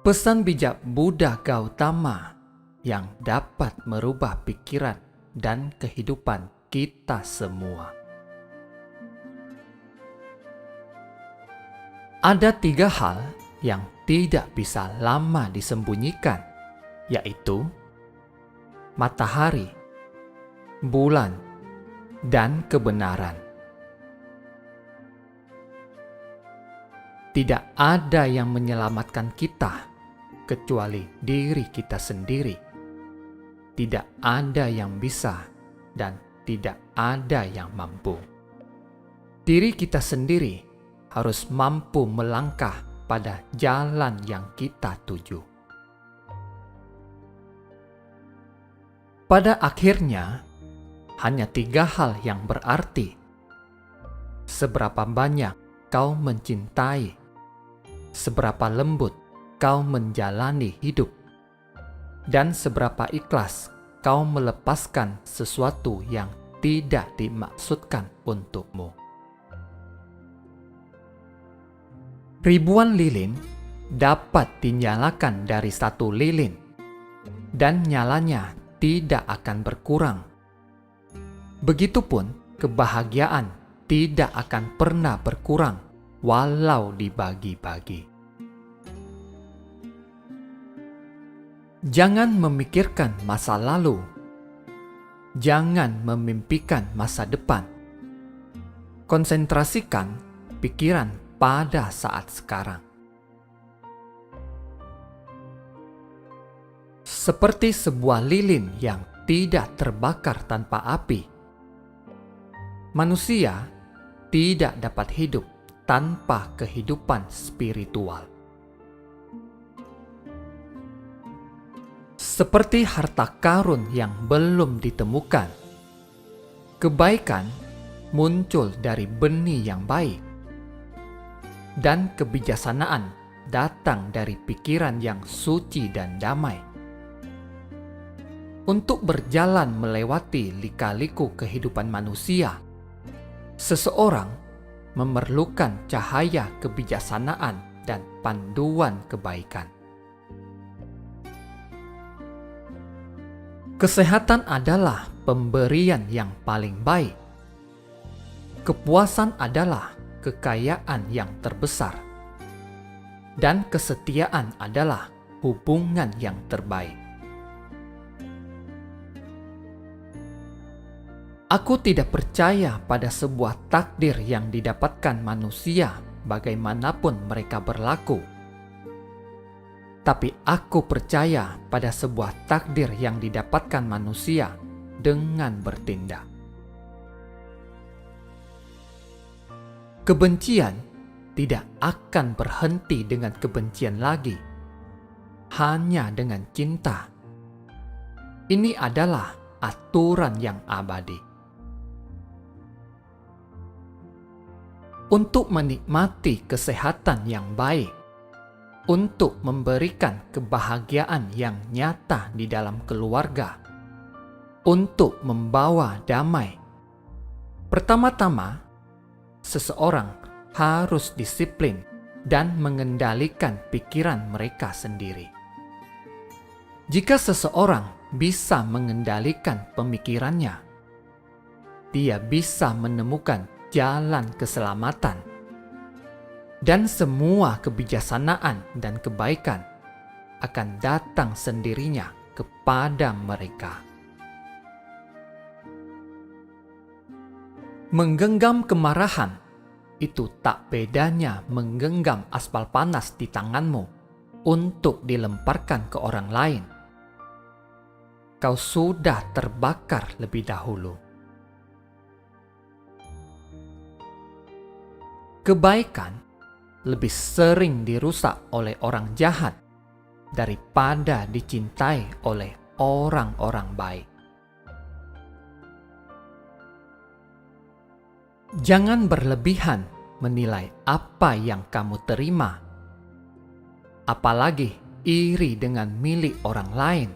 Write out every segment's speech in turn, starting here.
Pesan bijak Buddha Gautama yang dapat merubah pikiran dan kehidupan kita semua. Ada 3 hal yang tidak bisa lama disembunyikan, yaitu matahari, bulan, dan kebenaran. Tidak ada yang menyelamatkan kita kecuali diri kita sendiri. Tidak ada yang bisa dan tidak ada yang mampu. Diri kita sendiri harus mampu melangkah pada jalan yang kita tuju. Pada akhirnya, hanya 3 hal yang berarti. Seberapa banyak kau mencintai, seberapa lembut kau menjalani hidup, dan seberapa ikhlas kau melepaskan sesuatu yang tidak dimaksudkan untukmu. Ribuan lilin dapat dinyalakan dari 1 lilin, dan nyalanya tidak akan berkurang. Begitupun kebahagiaan tidak akan pernah berkurang walau dibagi-bagi. Jangan memikirkan masa lalu. Jangan memimpikan masa depan. Konsentrasikan pikiran pada saat sekarang. Seperti sebuah lilin yang tidak terbakar tanpa api, manusia tidak dapat hidup tanpa kehidupan spiritual. Seperti harta karun yang belum ditemukan, kebaikan muncul dari benih yang baik, dan kebijaksanaan datang dari pikiran yang suci dan damai. Untuk berjalan melewati lika-liku kehidupan manusia, seseorang memerlukan cahaya kebijaksanaan dan panduan kebaikan. Kesehatan adalah pemberian yang paling baik. Kepuasan adalah kekayaan yang terbesar. Dan kesetiaan adalah hubungan yang terbaik. Aku tidak percaya pada sebuah takdir yang didapatkan manusia bagaimanapun mereka berlaku. Tapi aku percaya pada sebuah takdir yang didapatkan manusia dengan bertindak. Kebencian tidak akan berhenti dengan kebencian lagi, hanya dengan cinta. Ini adalah aturan yang abadi. Untuk menikmati kesehatan yang baik, untuk memberikan kebahagiaan yang nyata di dalam keluarga, untuk membawa damai. Pertama-tama, seseorang harus disiplin dan mengendalikan pikiran mereka sendiri. Jika seseorang bisa mengendalikan pemikirannya, dia bisa menemukan jalan keselamatan, dan semua kebijaksanaan dan kebaikan akan datang sendirinya kepada mereka. Menggenggam kemarahan itu tak bedanya menggenggam aspal panas di tanganmu untuk dilemparkan ke orang lain. Kau sudah terbakar lebih dahulu. Kebaikan lebih sering dirusak oleh orang jahat daripada dicintai oleh orang-orang baik. Jangan berlebihan menilai apa yang kamu terima, apalagi iri dengan milik orang lain.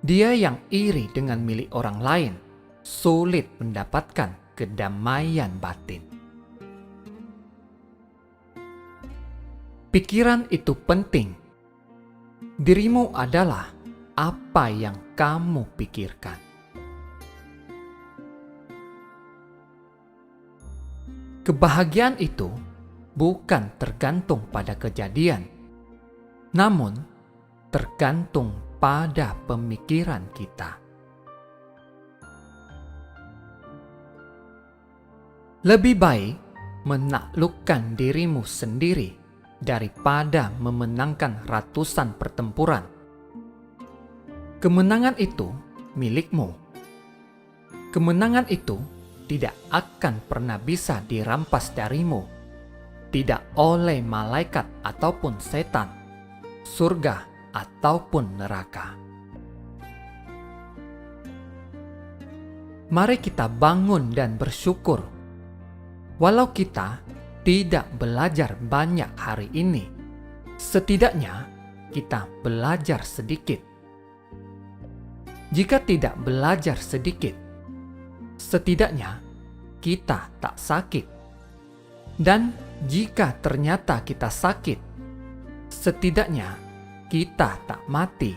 Dia yang iri dengan milik orang lain sulit mendapatkan kedamaian batin. Pikiran itu penting. Dirimu adalah apa yang kamu pikirkan. Kebahagiaan itu bukan tergantung pada kejadian, namun tergantung pada pemikiran kita. Lebih baik menaklukkan dirimu sendiri daripada memenangkan ratusan pertempuran. Kemenangan itu milikmu. Kemenangan itu tidak akan pernah bisa dirampas darimu, tidak oleh malaikat ataupun setan, surga ataupun neraka. Mari kita bangun dan bersyukur. Walau kita tidak belajar banyak hari ini, setidaknya kita belajar sedikit. Jika tidak belajar sedikit, setidaknya kita tak sakit. Dan jika ternyata kita sakit, setidaknya kita tak mati.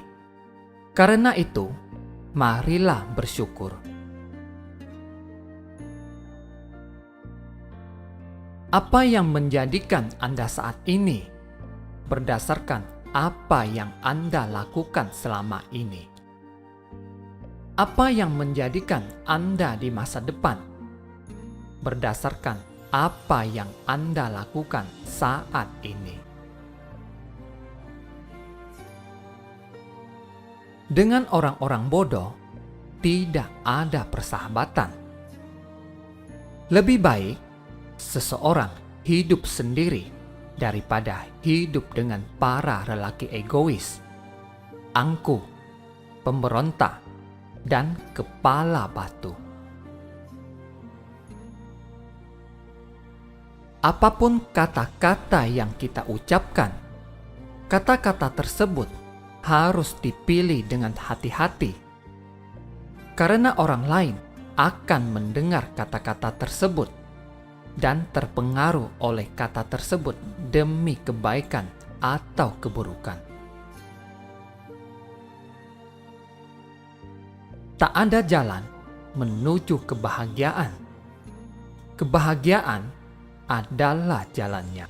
Karena itu, marilah bersyukur. Apa yang menjadikan Anda saat ini berdasarkan apa yang Anda lakukan selama ini? Apa yang menjadikan Anda di masa depan berdasarkan apa yang Anda lakukan saat ini? Dengan orang-orang bodoh tidak ada persahabatan. Lebih baik seseorang hidup sendiri daripada hidup dengan para lelaki egois, angkuh, pemberontak, dan kepala batu. Apapun kata-kata yang kita ucapkan, kata-kata tersebut harus dipilih dengan hati-hati, karena orang lain akan mendengar kata-kata tersebut dan terpengaruh oleh kata tersebut demi kebaikan atau keburukan. Tak ada jalan menuju kebahagiaan. Kebahagiaan adalah jalannya.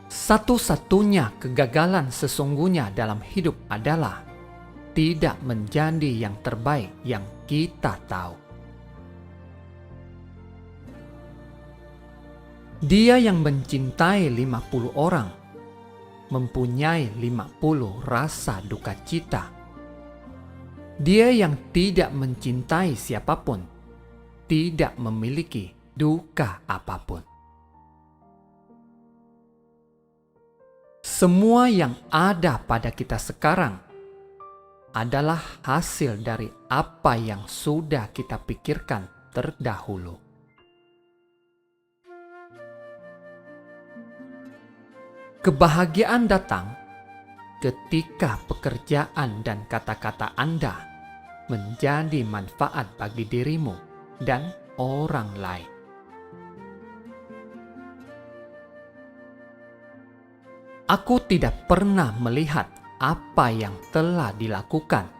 Satu-satunya kegagalan sesungguhnya dalam hidup adalah tidak menjadi yang terbaik yang kita tahu. Dia yang mencintai 50 orang mempunyai 50 rasa duka cita. Dia yang tidak mencintai siapapun tidak memiliki duka apapun. Semua yang ada pada kita sekarang adalah hasil dari apa yang sudah kita pikirkan terdahulu. Kebahagiaan datang ketika pekerjaan dan kata-kata Anda menjadi manfaat bagi dirimu dan orang lain. Aku tidak pernah melihat apa yang telah dilakukan.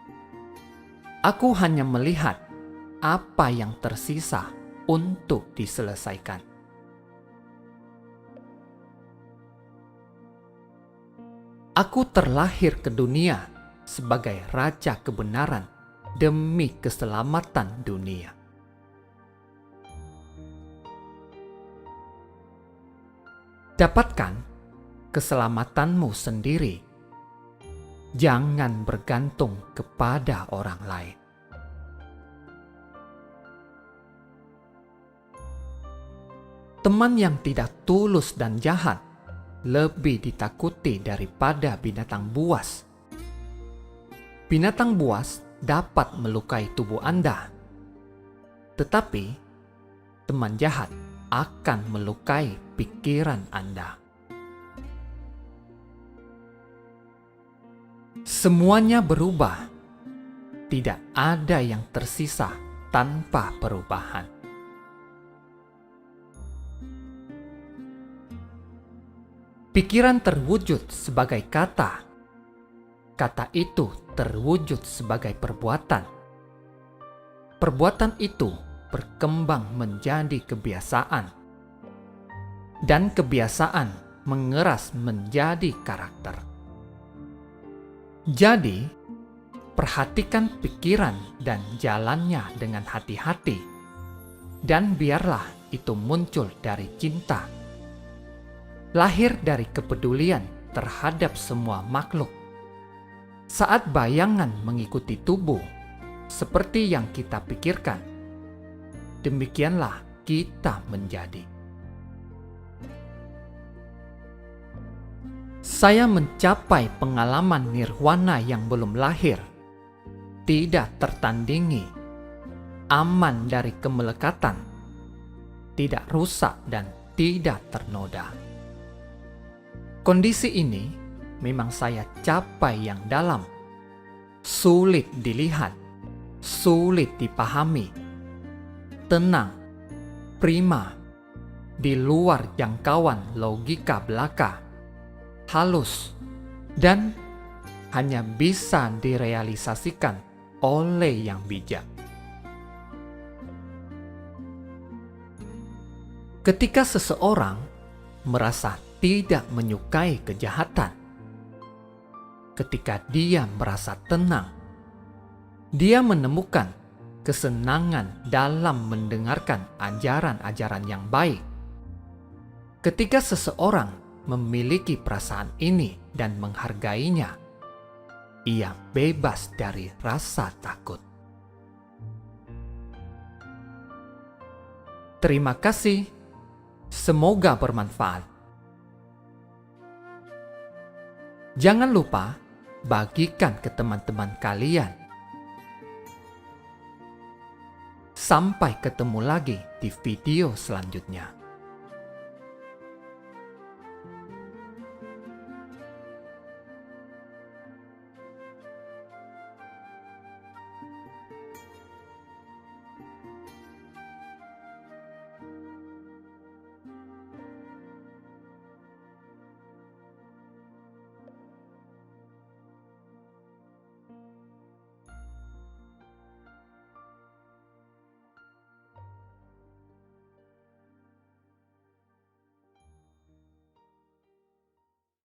Aku hanya melihat apa yang tersisa untuk diselesaikan. Aku terlahir ke dunia sebagai raja kebenaran demi keselamatan dunia. Dapatkan keselamatanmu sendiri. Jangan bergantung kepada orang lain. Teman yang tidak tulus dan jahat lebih ditakuti daripada binatang buas. Binatang buas dapat melukai tubuh Anda, tetapi teman jahat akan melukai pikiran Anda. Semuanya berubah. Tidak ada yang tersisa tanpa perubahan. Pikiran terwujud sebagai kata. Kata itu terwujud sebagai perbuatan. Perbuatan itu berkembang menjadi kebiasaan. Dan kebiasaan mengeras menjadi karakter. Jadi, perhatikan pikiran dan jalannya dengan hati-hati. Dan biarlah itu muncul dari cinta. Lahir dari kepedulian terhadap semua makhluk. Saat bayangan mengikuti tubuh, seperti yang kita pikirkan, demikianlah kita menjadi. Saya mencapai pengalaman nirwana yang belum lahir, tidak tertandingi, aman dari kemelekatan, tidak rusak dan tidak ternoda. Kondisi ini memang saya capai yang dalam, sulit dilihat, sulit dipahami, tenang, prima, di luar jangkauan logika belaka, halus, dan hanya bisa direalisasikan oleh yang bijak. Ketika seseorang merasa tidak menyukai kejahatan, ketika dia merasa tenang, dia menemukan kesenangan dalam mendengarkan ajaran-ajaran yang baik. Ketika seseorang memiliki perasaan ini dan menghargainya, ia bebas dari rasa takut. Terima kasih. Semoga bermanfaat. Jangan lupa bagikan ke teman-teman kalian. Sampai ketemu lagi di video selanjutnya.